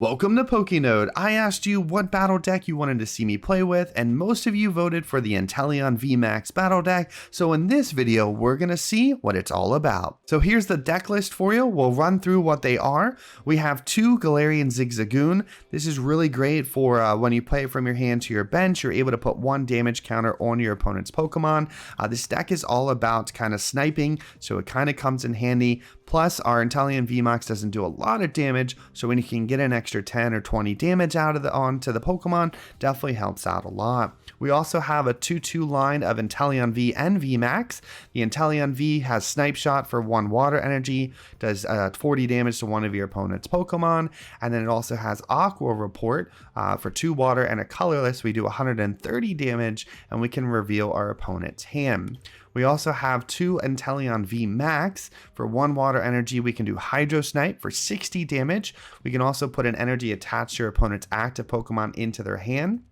Welcome to Pokenode. I asked you what battle deck you wanted to see me play with, and most of you voted for the Inteleon VMAX battle deck, so in this video, we're gonna see what it's all about. So here's the deck list for you. We'll run through what they are. We have two Galarian Zigzagoon. This is really great for when you play it from your hand to your bench, you're able to put one damage counter on your opponent's Pokemon. This deck is all about kind of sniping, so it kind of comes in handy. Plus, our Inteleon VMAX doesn't do a lot of damage, so when you can get an extra 10 or 20 damage onto the Pokemon, definitely helps out a lot. We also have a 2-2 line of Inteleon V and VMAX. The Inteleon V has Snipe Shot for 1 water energy, does 40 damage to one of your opponent's Pokemon, and then it also has Aqua Report for 2 water and a colorless. We do 130 damage, and we can reveal our opponent's hand. We also have 2 Inteleon VMAX. For 1 water energy, we can do Hydro Snipe for 60 damage. We can also put an energy attached to your opponent's active Pokemon into their hand.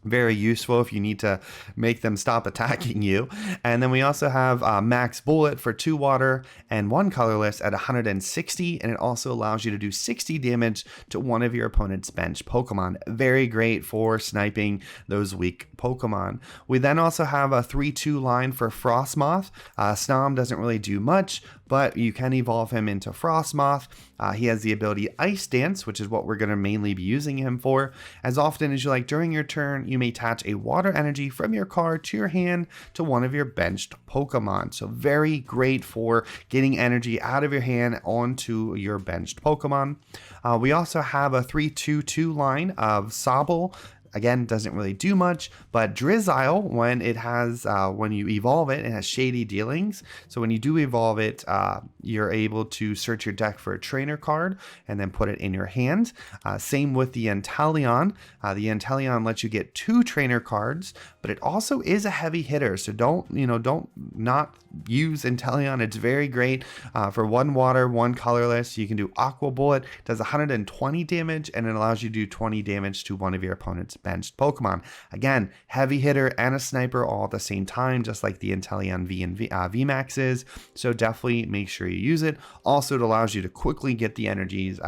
Very useful if you need to make them stop attacking you. And then we also have Max Bullet for 2 water and 1 colorless at 160, and it also allows you to do 60 damage to one of your opponent's bench Pokemon. Very great for sniping those weak Pokemon. We then also have a 3-2 line for Frostmoth. Snom doesn't really do much, but you can evolve him into Frostmoth. He has the ability Ice Dance, which is what we're going to mainly be using him for. As often as you like during your turn, you may attach a water energy from your card to your hand to one of your benched Pokemon. So very great for getting energy out of your hand onto your benched Pokemon. We also have a 3-2-2 line of Sobble. Again, doesn't really do much, but Drizzile, when you evolve it, it has Shady Dealings. So when you do evolve it, you're able to search your deck for a trainer card and then put it in your hand. Same with the Inteleon. The Inteleon lets you get 2 trainer cards, but it also is a heavy hitter. So don't not use Inteleon. It's very great for 1 water, 1 colorless. You can do Aqua Bullet, does 120 damage, and it allows you to do 20 damage to one of your opponent's benched Pokemon. Again, heavy hitter and a sniper all at the same time, just like the Inteleon V and VMAX is. So definitely make sure you use it. Also, it allows you to quickly get the energies,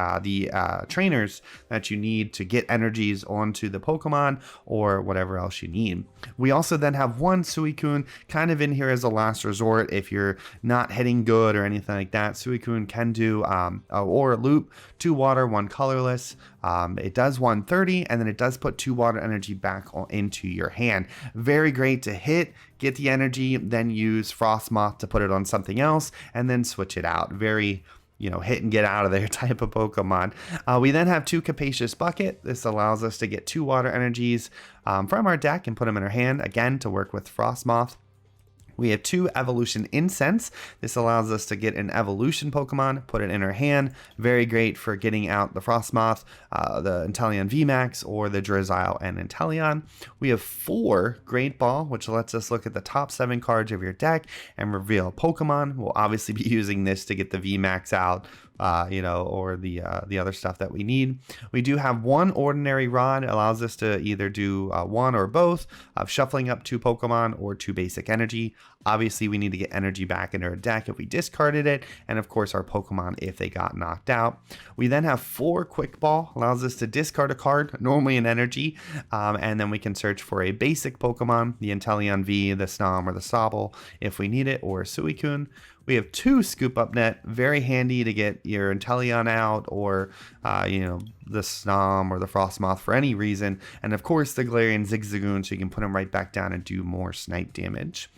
trainers that you need to get energies onto the Pokemon or whatever else you need. We also then have 1 Suicune kind of in here as a last resort if you're not hitting good or anything like that. Suicune can do or loop 2 water, 1 colorless. It does 130, and then it does put 2 water energy back into your hand. Very great to hit, get the energy, then use Frostmoth to put it on something else, and then switch it out. Very, hit and get out of there type of Pokemon. We then have 2 Capacious Bucket. This allows us to get 2 water energies from our deck and put them in our hand, again, to work with Frostmoth. We have 2 Evolution Incense. This allows us to get an evolution Pokemon, put it in our hand. Very great for getting out the Frostmoth, the Inteleon VMAX, or the Drizzile and Inteleon. We have 4 Great Ball, which lets us look at the top 7 cards of your deck and reveal Pokemon. We'll obviously be using this to get the VMAX out, or the other stuff that we need. We do have 1 Ordinary Rod. It allows us to either do 1 or both of shuffling up 2 Pokemon or 2 basic energy. Obviously, we need to get energy back into our deck if we discarded it, and of course our Pokemon if they got knocked out. We then have 4 Quick Ball. Allows us to discard a card, normally an energy, and then we can search for a basic Pokemon, the Inteleon V, the Snom, or the Sobble if we need it, or a Suicune. We have 2 Scoop Up Net, very handy to get your Inteleon out or, the Snom or the Frostmoth for any reason. And of course, the Galarian Zigzagoon, so you can put them right back down and do more snipe damage.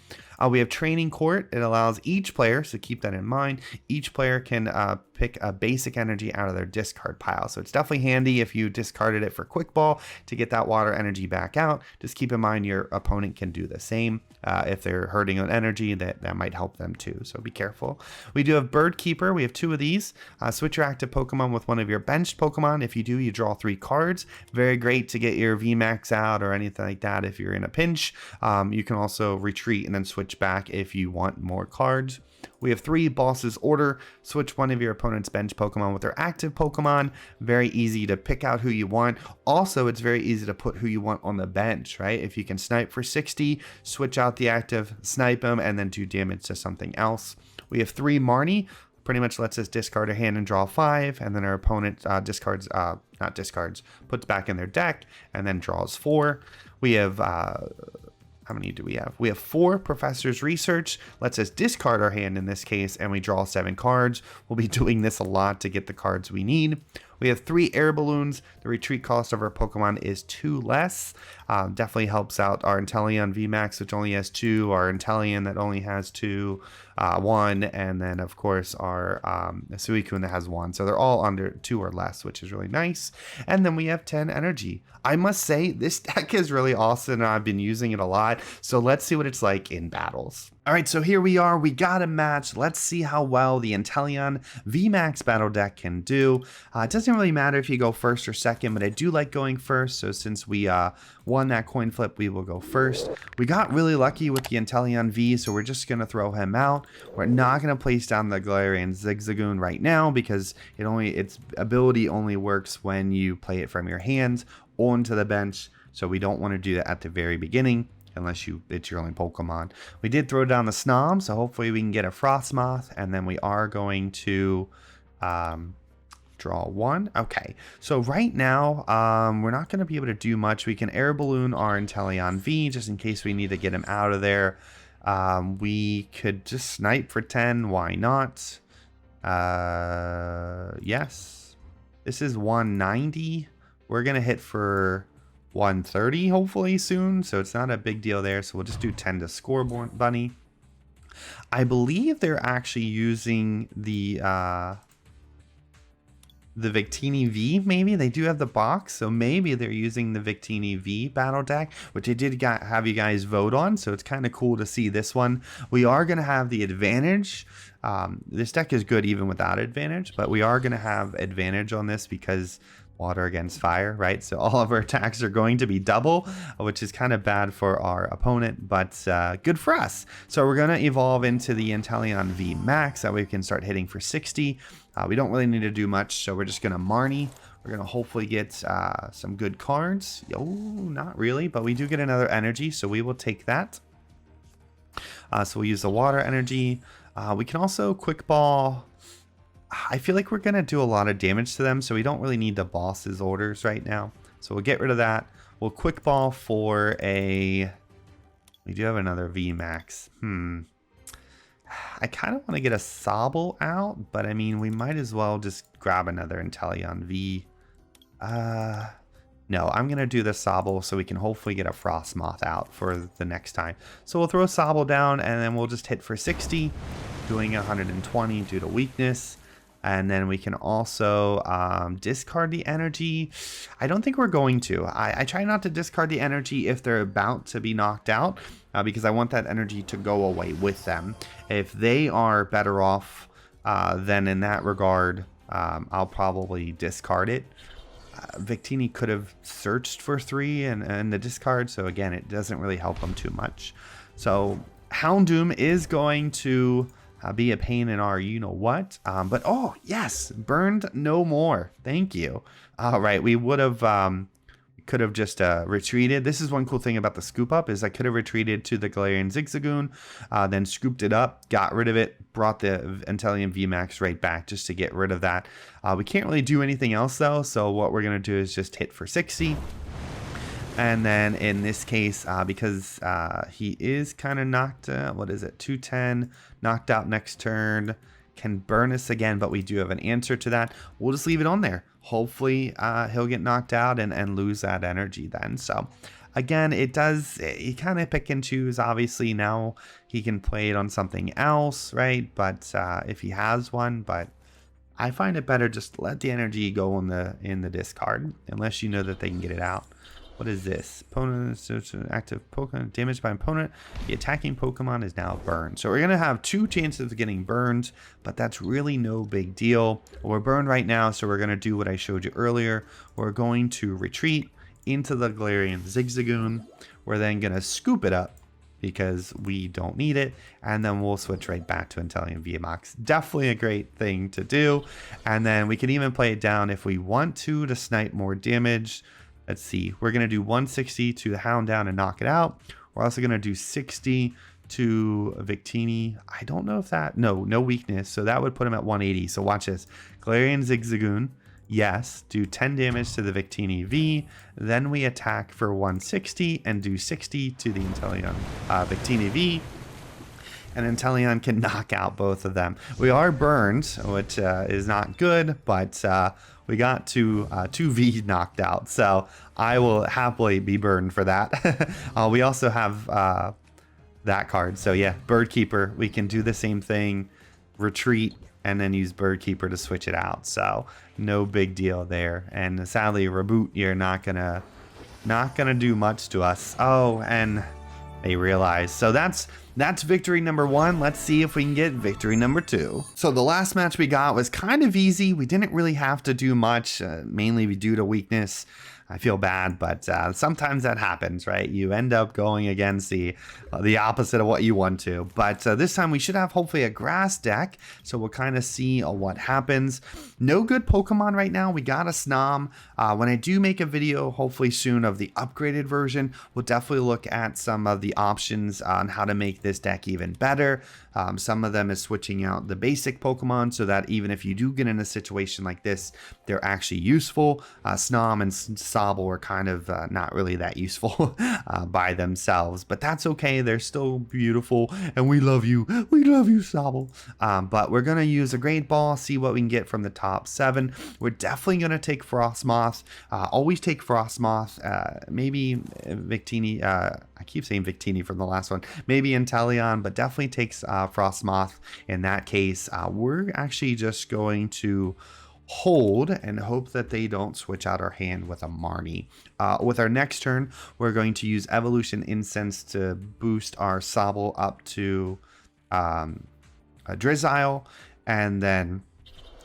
We have Training Court. It allows each player, so keep that in mind, each player can pick a basic energy out of their discard pile. So it's definitely handy if you discarded it for Quick Ball to get that water energy back out. Just keep in mind your opponent can do the same. If they're hurting on energy, that might help them too, so be careful. We do have Bird Keeper. We have 2 of these. Switch your active Pokemon with one of your benched Pokemon. If you do, you draw 3 cards. Very great to get your VMAX out or anything like that if you're in a pinch. You can also retreat and then switch back if you want more cards. We have 3 Boss's Order. Switch one of your opponent's bench Pokemon with their active Pokemon. Very easy to pick out who you want. Also, it's very easy to put who you want on the bench, right? If you can snipe for 60, switch out the active, snipe them, and then do damage to something else. We have 3 Marnie. pretty much lets us discard a hand and draw 5, and then our opponent puts back in their deck and then draws 4. We have how many do we have? We have 4 Professor's Research, lets us discard our hand in this case, and we draw 7 cards. We'll be doing this a lot to get the cards we need. We have 3 air balloons. The retreat cost of our Pokemon is 2 less. Definitely helps out our Inteleon VMAX, which only has 2, our Inteleon that only has 2, 1, and then of course our Suicune that has 1. So they're all under 2 or less, which is really nice. And then we have 10 energy. I must say, this deck is really awesome, and I've been using it a lot. So let's see what it's like in battles. All right, so here we are. We got a match. Let's see how well the Inteleon VMAX battle deck can do. It doesn't really matter if you go first or second, but I do like going first. So since we won that coin flip, we will go first. We got really lucky with the Inteleon V, so we're just going to throw him out. We're not going to place down the Galarian Zigzagoon right now because its ability only works when you play it from your hands onto the bench. So we don't want to do that at the very beginning, unless it's your only Pokemon. We did throw down the Snom, so hopefully we can get a Frostmoth, and then we are going to draw 1. Okay, so right now, we're not going to be able to do much. We can Air Balloon our Inteleon V, just in case we need to get him out of there. We could just snipe for 10, why not? Yes. This is 190. We're going to hit for 130 hopefully soon, so it's not a big deal there. So we'll just do 10 to score Bunny. I believe they're actually using the Victini V, maybe. They do have the box, so maybe they're using the Victini V battle deck, which I did have you guys vote on, so it's kind of cool to see this one. We are going to have the advantage. This deck is good even without advantage, but we are going to have advantage on this because water against fire, right? So all of our attacks are going to be double, which is kind of bad for our opponent, but good for us. So we're going to evolve into the Inteleon VMAX. That way we can start hitting for 60. We don't really need to do much, so we're just going to Marnie. We're going to hopefully get some good cards. Oh, not really, but we do get another energy, so we will take that. So we'll use the water energy. We can also quick ball. I feel like we're going to do a lot of damage to them, so we don't really need the boss's orders right now. So we'll get rid of that. We'll quick ball for a... We do have another VMAX. I kind of want to get a Sobble out, but I mean, we might as well just grab another Inteleon V. No, I'm going to do the Sobble so we can hopefully get a Frostmoth out for the next time. So we'll throw a Sobble down, and then we'll just hit for 60, doing 120 due to weakness. And then we can also discard the energy. I don't think we're going to. I try not to discard the energy if they're about to be knocked out because I want that energy to go away with them. If they are better off, then in that regard, I'll probably discard it. Victini could have searched for 3 and the discard. So again, it doesn't really help them too much. So Houndoom is going to... be a pain in our you-know-what. But, oh, yes, burned no more. Thank you. All right, we would have, could have just retreated. This is one cool thing about the scoop up is I could have retreated to the Galarian Zigzagoon, then scooped it up, got rid of it, brought the Inteleon VMAX right back just to get rid of that. We can't really do anything else, though, so what we're going to do is just hit for 60. And then in this case, because he is kind of knocked, what is it, 210, knocked out next turn, can burn us again, but we do have an answer to that. We'll just leave it on there. Hopefully he'll get knocked out and lose that energy then. So again, you kind of pick and choose. Obviously now he can play it on something else, right? But if he has one, but I find it better just let the energy go in the discard, unless you know that they can get it out. What is this? Opponent, active Pokemon, damaged by opponent. The attacking Pokemon is now burned. So we're going to have 2 chances of getting burned, but that's really no big deal. Well, we're burned right now, so we're going to do what I showed you earlier. We're going to retreat into the Galarian Zigzagoon. We're then going to scoop it up because we don't need it, and then we'll switch right back to Inteleon VMAX. Definitely a great thing to do, and then we can even play it down if we want to snipe more damage. Let's see, we're going to do 160 to the Houndoom and knock it out. We're also going to do 60 to Victini. I don't know if that, no weakness. So that would put him at 180. So watch this. Galarian Zigzagoon. Yes, do 10 damage to the Victini V. Then we attack for 160 and do 60 to the Inteleon Victini V. And Inteleon can knock out both of them. We are burned, which is not good, but we got two V knocked out. So I will happily be burned for that. We also have that card. So yeah, Bird Keeper. We can do the same thing, retreat, and then use Bird Keeper to switch it out. So no big deal there. And sadly, Reboot, you're not gonna do much to us. Oh, and they realize. So that's victory number 1. Let's see if we can get victory number 2. So the last match we got was kind of easy. We didn't really have to do much, mainly due to weakness. I feel bad, but sometimes that happens, right? You end up going against the opposite of what you want to. But this time we should have hopefully a grass deck, so we'll kind of see what happens. No good Pokemon right now. We got a Snom. When I do make a video, hopefully soon, of the upgraded version, we'll definitely look at some of the options on how to make this deck even better. Some of them is switching out the basic Pokemon so that even if you do get in a situation like this, they're actually useful. Snom and Sobble are kind of not really that useful by themselves, but that's okay. They're still beautiful, and we love you. We love you, Sobble. But we're going to use a Great Ball, see what we can get from the top 7. We're definitely going to take Frostmoth. Always take Frostmoth. Maybe Victini. I keep saying Victini from the last one. Maybe Inteleon, but definitely takes Frostmoth in that case. We're actually just going to hold and hope that they don't switch out our hand with a Marnie. With our next turn, we're going to use Evolution Incense to boost our Sobble up to a Drizzile, and then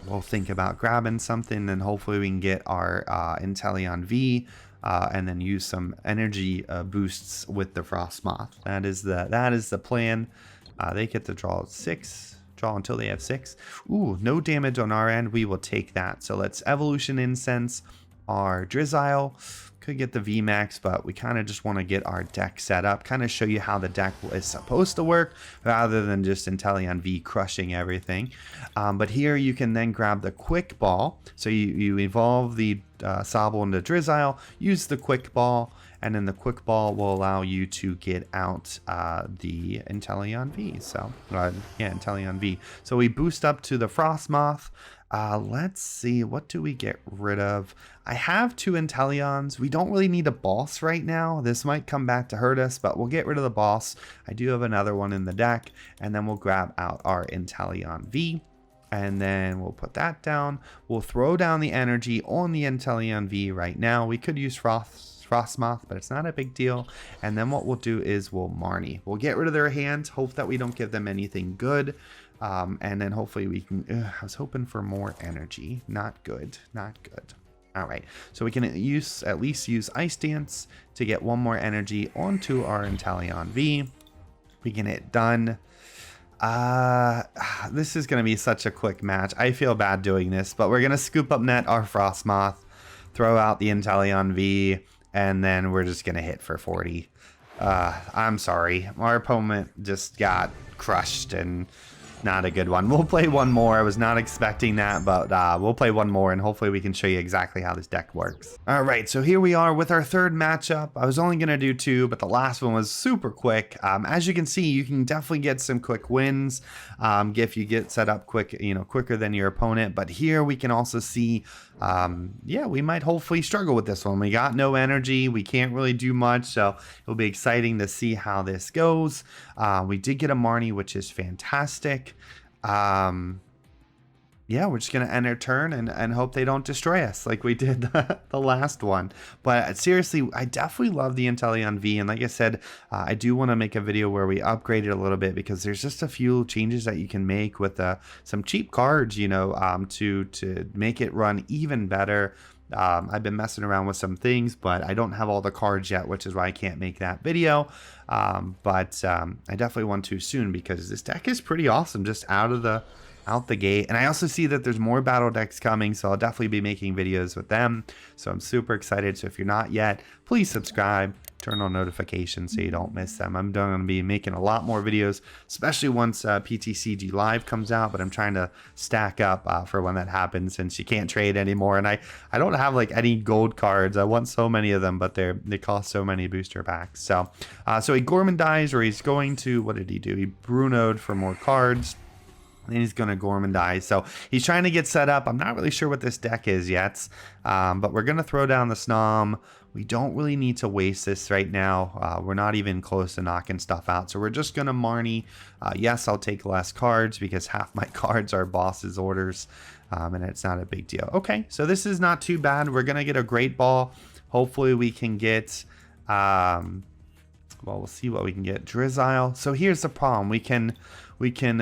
we'll think about grabbing something, and hopefully we can get our Inteleon V, and then use some energy boosts with the Frostmoth. That is the plan. They get to draw 6. Draw until they have 6. Ooh, no damage on our end. We will take that. So let's Evolution Incense our Drizzile. Could get the VMAX, but we kind of just want to get our deck set up, kind of show you how the deck is supposed to work rather than just Inteleon V crushing everything. But here you can then grab the Quick Ball. So you evolve the Sobble into Drizzile, use the Quick Ball, and then the Quick Ball will allow you to get out the Inteleon V. So yeah, Inteleon V. So we boost up to the Frostmoth. Let's see, what do we get rid of? I have 2 Inteleons. We don't really need a boss right now. This might come back to hurt us, but we'll get rid of the boss. I do have another one in the deck, and then we'll grab out our Inteleon V. And then we'll put that down. We'll throw down the energy on the Inteleon V right now. We could use Frostmoth, but it's not a big deal. And then what we'll do is we'll Marnie. We'll get rid of their hands, hope that we don't give them anything good. And then hopefully we can, I was hoping for more energy. Not good, not good. All right, so we can at least use Ice Dance to get 1 more energy onto our Inteleon V. We can hit done. This is going to be such a quick match. I feel bad doing this, but we're going to scoop up net our Frostmoth, throw out the Inteleon V, and then we're just going to hit for 40. I'm sorry. Our opponent just got crushed, and not a good one. We'll play one more. I was not expecting that, but we'll play one more, and hopefully we can show you exactly how this deck works. All right, so here we are with our 3rd matchup. I was only going to do 2, but the last one was super quick. As you can see, you can definitely get some quick wins if you get set up quick, quicker than your opponent. But here we can also see, yeah, we might hopefully struggle with this one. We got no energy. We can't really do much, so it'll be exciting to see how this goes. We did get a Marnie, which is fantastic. Yeah, we're just going to end our turn and hope they don't destroy us like we did the last one. But seriously, I definitely love the Inteleon V. And like I said, I do want to make a video where we upgrade it a little bit, because there's just a few changes that you can make with some cheap cards, to make it run even better. I've been messing around with some things, but I don't have all the cards yet, which is why I can't make that video. But I definitely want to soon, because this deck is pretty awesome just out of the out the gate. And I also see that there's more battle decks coming, so I'll definitely be making videos with them. So I'm super excited. So if you're not yet, please subscribe, turn on notifications so you don't miss them. I'm going to be making a lot more videos, especially once PTCG Live comes out, but I'm trying to stack up for when that happens, since you can't trade anymore. And I don't have like any gold cards. I want so many of them, but they cost so many booster packs. So so he Gormandize, or he's going to, what did he do? He Bruno'd for more cards. And he's going to Gormandize. So he's trying to get set up. I'm not really sure what this deck is yet, but we're going to throw down the Snom. We don't really need to waste this right now. We're not even close to knocking stuff out. So we're just going to Marnie. Yes, I'll take less cards because half my cards are boss's orders, and it's not a big deal. Okay, so this is not too bad. We're going to get a Great Ball. Hopefully we can get... well, we'll see what we can get. Drizzile. So here's the problem. we're going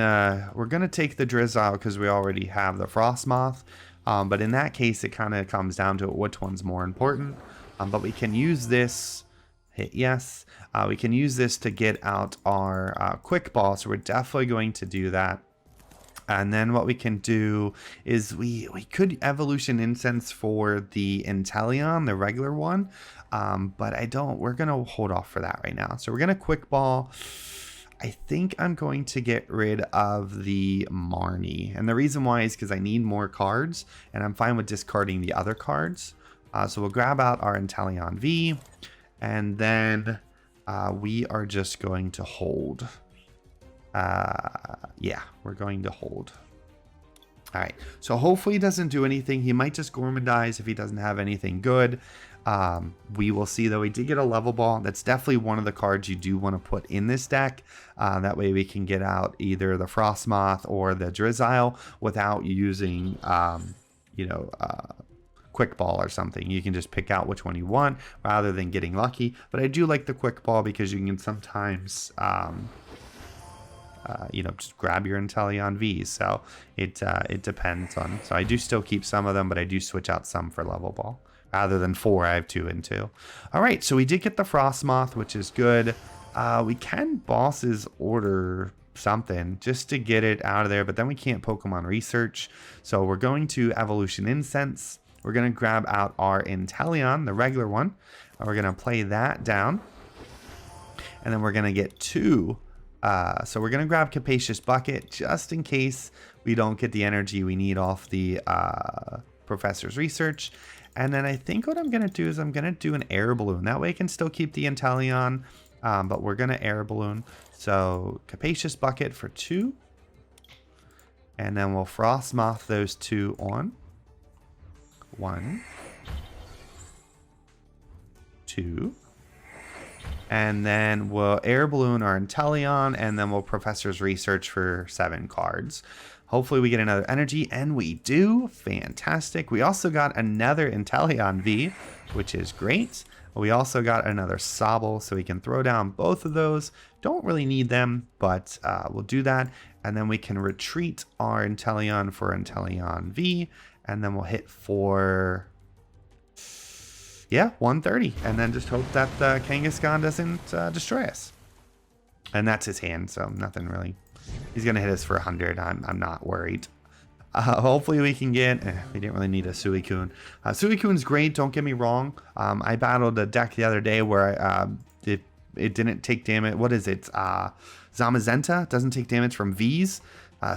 to take the Drizzile because we already have the Frostmoth. But in that case, it kind of comes down to which one's more important. But we can use this, hit yes. We can use this to get out our Quick Ball. So we're definitely going to do that. And then what we can do is we could Evolution Incense for the Inteleon, the regular one. But we're going to hold off for that right now. So we're going to Quick Ball. I think I'm going to get rid of the Marnie. And the reason why is because I need more cards, and I'm fine with discarding the other cards. So we'll grab out our Inteleon V, and then we are just going to hold. Yeah, we're going to hold. All right, so hopefully he doesn't do anything. He might just Gormandize if he doesn't have anything good. We will see, though. We did get a Level Ball. That's definitely one of the cards you do want to put in this deck. That way we can get out either the Frostmoth or the Drizzile without using, Quick Ball or something. You can just pick out which one you want rather than getting lucky. But I do like the Quick Ball because you can sometimes... just grab your Inteleon V. So it depends on. So I do still keep some of them, but I do switch out some for Level Ball. Rather than 4, I have 2 and 2. All right, so we did get the Frostmoth, which is good. We can boss's order something just to get it out of there, but then we can't Pokemon Research. So we're going to Evolution Incense. We're going to grab out our Inteleon, the regular one. And we're going to play that down. And then we're going to get 2. So we're going to grab Capacious Bucket just in case we don't get the energy we need off the Professor's Research. And then I think what I'm going to do is I'm going to do an Air Balloon. That way I can still keep the Inteleon, but we're going to Air Balloon. So Capacious Bucket for 2. And then we'll Frostmoth those 2 on. 1. 2. And then we'll Air Balloon our Inteleon, and then we'll Professor's Research for 7 cards. Hopefully we get another energy, and we do. Fantastic. We also got another Inteleon V, which is great. We also got another Sobble, so we can throw down both of those. Don't really need them, but we'll do that. And then we can retreat our Inteleon for Inteleon V, and then we'll hit for... yeah, 130, and then just hope that Kangaskhan doesn't destroy us. And that's his hand, so nothing really. He's going to hit us for 100. I'm not worried. Hopefully we can get... we didn't really need a Suicune. Suicune's great, don't get me wrong. I battled a deck the other day where it didn't take damage. What is it? Zamazenta doesn't take damage from Vs.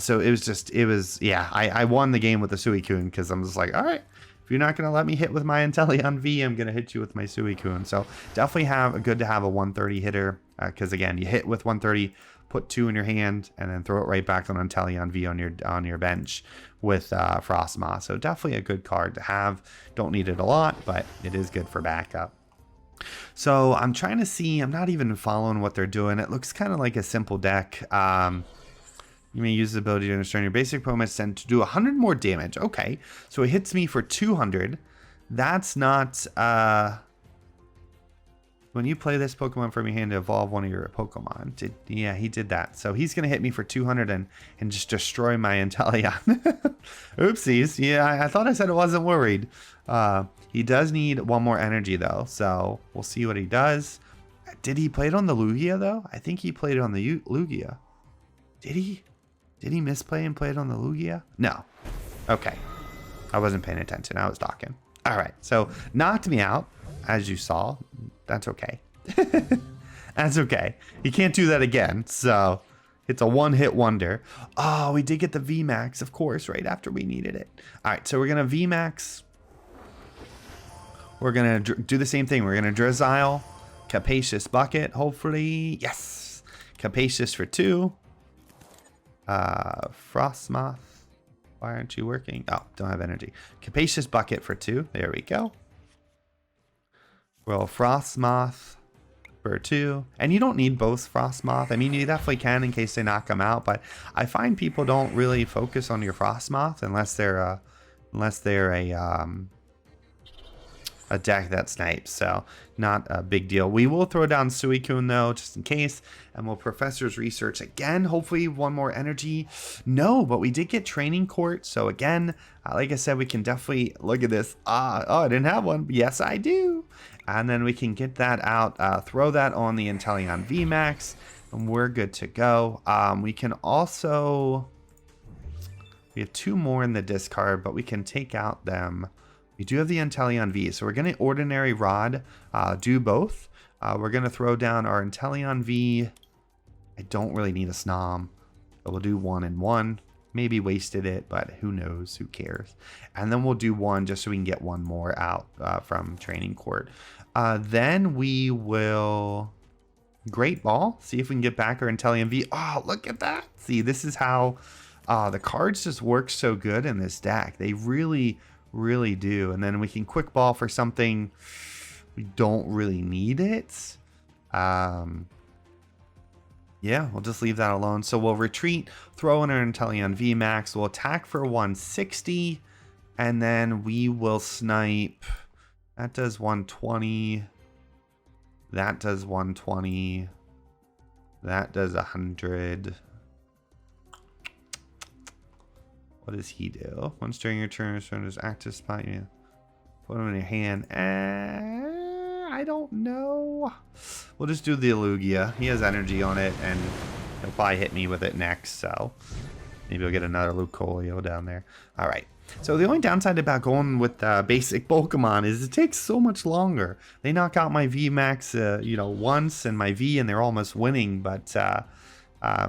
So it was yeah, I won the game with the Suicune because I'm just like, all right. If you're not going to let me hit with my Inteleon V, I'm going to hit you with my Suicune. So definitely good to have a 130 hitter because, again, you hit with 130, put 2 in your hand, and then throw it right back on Inteleon V on your bench with Frostmoth. So definitely a good card to have. Don't need it a lot, but it is good for backup. So I'm trying to see. I'm not even following what they're doing. It looks kind of like a simple deck. You may use the ability to understand your basic Pokémon tend to do 100 more damage. Okay, so it hits me for 200. That's not... when you play this Pokemon from your hand to evolve one of your Pokemon. Yeah, he did that. So he's going to hit me for 200 and just destroy my Inteleon. Oopsies. Yeah, I thought I said I wasn't worried. He does need 1 more energy, though. So we'll see what he does. Did he play it on the Lugia, though? I think he played it on the Lugia. Did he? Did he misplay and play it on the Lugia? No. Okay. I wasn't paying attention. I was talking. All right. So knocked me out, as you saw. That's okay. That's okay. You can't do that again. So it's a one-hit wonder. Oh, we did get the VMAX, of course, right after we needed it. All right. So we're going to VMAX. We're going to do the same thing. We're going to Drizzile. Capacious Bucket, hopefully. Yes. Capacious for 2. Frostmoth. Why aren't you working? Oh, don't have energy. Capacious Bucket for 2. There we go. Roll Frostmoth for 2. And you don't need both Frostmoth. I mean, you definitely can in case they knock them out. But I find people don't really focus on your Frostmoth unless they're a deck that snipes, so not a big deal. We will throw down Suicune though, just in case, and we'll Professor's Research again. Hopefully one more energy. No, but we did get Training Court, so again, like I said, we can definitely look at this. Oh, I didn't have one. Yes, I do. And then we can get that out, throw that on the Inteleon VMAX, and we're good to go. We can also, we have 2 more in the discard, but we can take out them. We do have the Inteleon V, so we're going to Ordinary Rod, do both. We're going to throw down our Inteleon V. I don't really need a Snom, so we'll do 1 and 1. Maybe wasted it, but who knows, who cares. And then we'll do 1 just so we can get 1 more out from Training Court. Then we will Great Ball, see if we can get back our Inteleon V. Oh, look at that. See, this is how the cards just work so good in this deck. They really do. And then we can Quick Ball for something we don't really need it. Yeah, we'll just leave that alone. So we'll retreat, throw in our Inteleon VMAX, we'll attack for 160, and then we will snipe. That does 120. That does 120. That does 100. What does he do? Once during your turn, turn his active spot. Yeah. Put him in your hand. I don't know. We'll just do the Lugia. He has energy on it, and he'll probably hit me with it next. So maybe we'll get another Lucario down there. All right. So the only downside about going with basic Pokemon is it takes so much longer. They knock out my VMAX, once, and my V, and they're almost winning, but.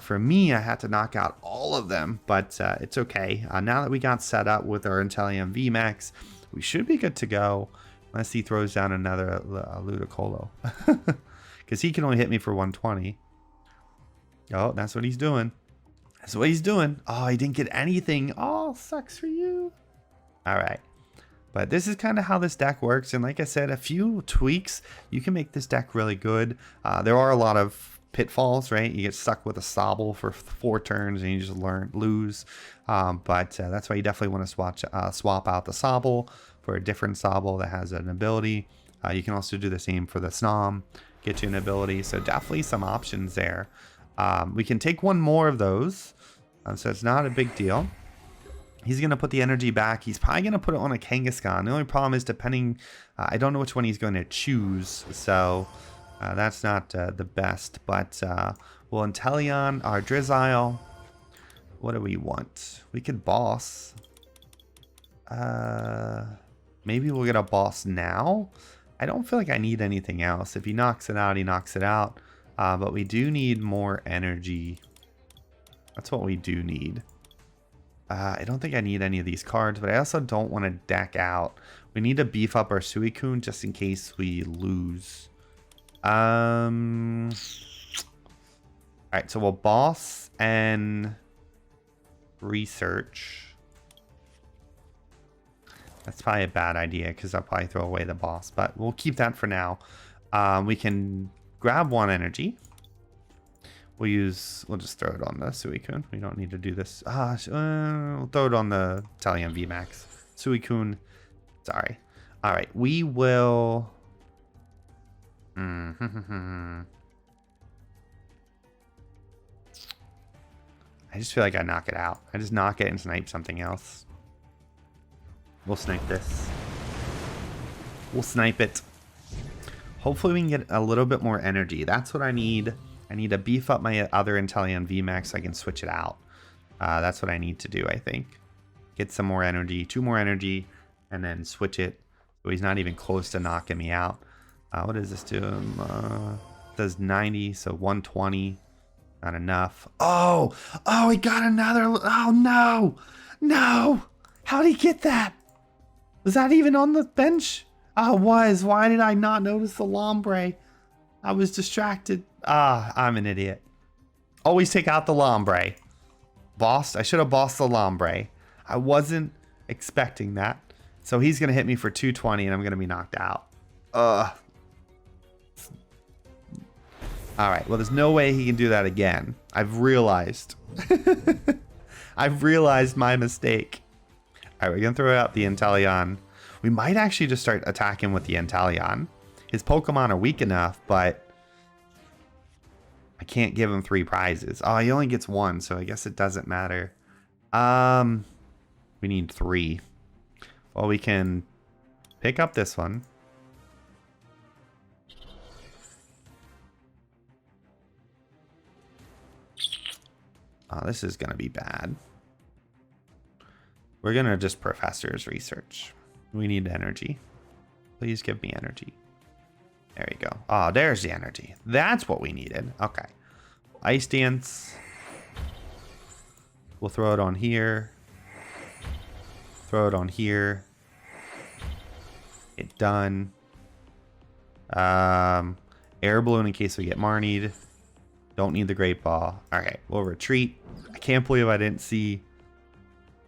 For me, I had to knock out all of them, but it's okay. Now that we got set up with our Inteleon VMAX, we should be good to go, unless he throws down another Ludicolo. Because he can only hit me for 120. Oh, that's what he's doing. That's what he's doing. Oh, he didn't get anything. Oh, sucks for you. All right. But this is kind of how this deck works. And like I said, a few tweaks, you can make this deck really good. There are a lot of pitfalls, right? You get stuck with a Sobble for 4 turns and you just lose. But that's why you definitely want to swap out the Sobble for a different Sobble that has an ability. You can also do the same for the Snom, get you an ability. So definitely some options there. We can take 1 more of those, so it's not a big deal. He's going to put the energy back. He's probably going to put it on a Kangaskhan. The only problem is depending, I don't know which one he's going to choose, so that's not the best. But we'll Inteleon, our Drizzile. What do we want? We could boss. Maybe we'll get a boss now. I don't feel like I need anything else. If he knocks it out, he knocks it out. But we do need more energy. That's what we do need. I don't think I need any of these cards, but I also don't want to deck out. We need to beef up our Suicune just in case we lose. Alright, so we'll boss and research. That's probably a bad idea because I'll probably throw away the boss, but we'll keep that for now. We can grab 1 energy. We'll just throw it on the Suicune. We don't need to do this. We'll throw it on the Inteleon VMAX. Suicune, sorry. All right, we will. I just feel like I knock it out. I just knock it and snipe something else. We'll snipe this. We'll snipe it. Hopefully we can get a little bit more energy. That's what I need. I need to beef up my other Inteleon VMAX so I can switch it out. That's what I need to do, I think. Get some more energy, 2 more energy, and then switch it so he's not even close to knocking me out. What does this do him? Does 90, so 120. Not enough. Oh, he got another. Oh, no. No. How'd he get that? Was that even on the bench? Oh, it was. Why did I not notice the Lombre? I was distracted. I'm an idiot. Always take out the Lombre. Bossed. I should have bossed the Lombre. I wasn't expecting that. So he's going to hit me for 220 and I'm going to be knocked out. All right. Well, there's no way he can do that again. I've realized. I've realized my mistake. All right. We're going to throw out the Inteleon. We might actually just start attacking with the Inteleon. His Pokemon are weak enough, but I can't give him 3 prizes. Oh, he only gets 1, so I guess it doesn't matter. We need 3. Well, we can pick up this one. Oh, this is going to be bad. We're going to just Professor's Research. We need energy. Please give me energy. There you go. Oh, there's the energy. That's what we needed. Okay. Ice Dance. We'll throw it on here. Throw it on here. Get done. Air Balloon in case we get Marnied. Don't need the Great Ball. Okay, we'll retreat. I can't believe I didn't see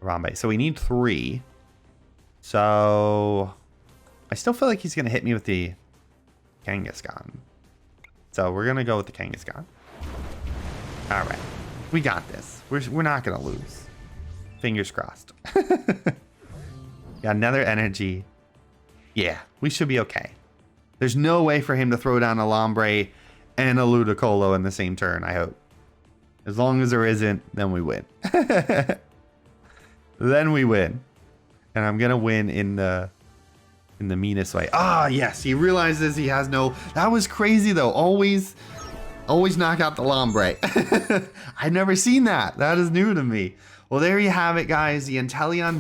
Harambe. So we need 3. So I still feel like he's going to hit me with the Kangaskhan. So we're going to go with the Kangaskhan. All right. We got this. We're not going to lose. Fingers crossed. Got another energy. Yeah, we should be okay. There's no way for him to throw down a Lombre and a Ludicolo in the same turn, I hope. As long as there isn't, then we win. Then we win. And I'm going to win in the meanest way. Ah, yes, he realizes he has no... That was crazy, though. Always knock out the Lombre. I've never seen that. That is new to me. Well, there you have it, guys. The Inteleon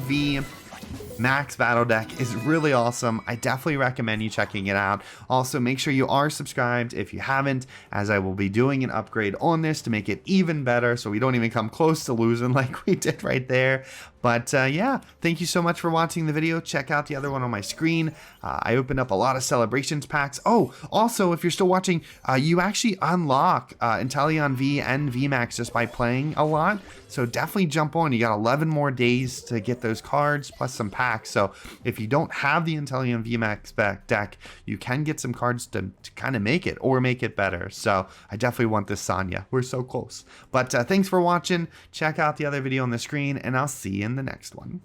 VMAX battle deck is really awesome. I definitely recommend you checking it out. Also, make sure you are subscribed if you haven't, as I will be doing an upgrade on this to make it even better so we don't even come close to losing like we did right there. But yeah, thank you so much for watching the video. Check out the other one on my screen. I opened up a lot of celebrations packs. Oh, also, if you're still watching, you actually unlock Inteleon V and VMAX just by playing a lot. So definitely jump on. You got 11 more days to get those cards plus some packs. So if you don't have the Inteleon VMAX deck, you can get some cards to kind of make it or make it better. So I definitely want this Sonya. We're so close. But thanks for watching. Check out the other video on the screen, and I'll see you in the next one.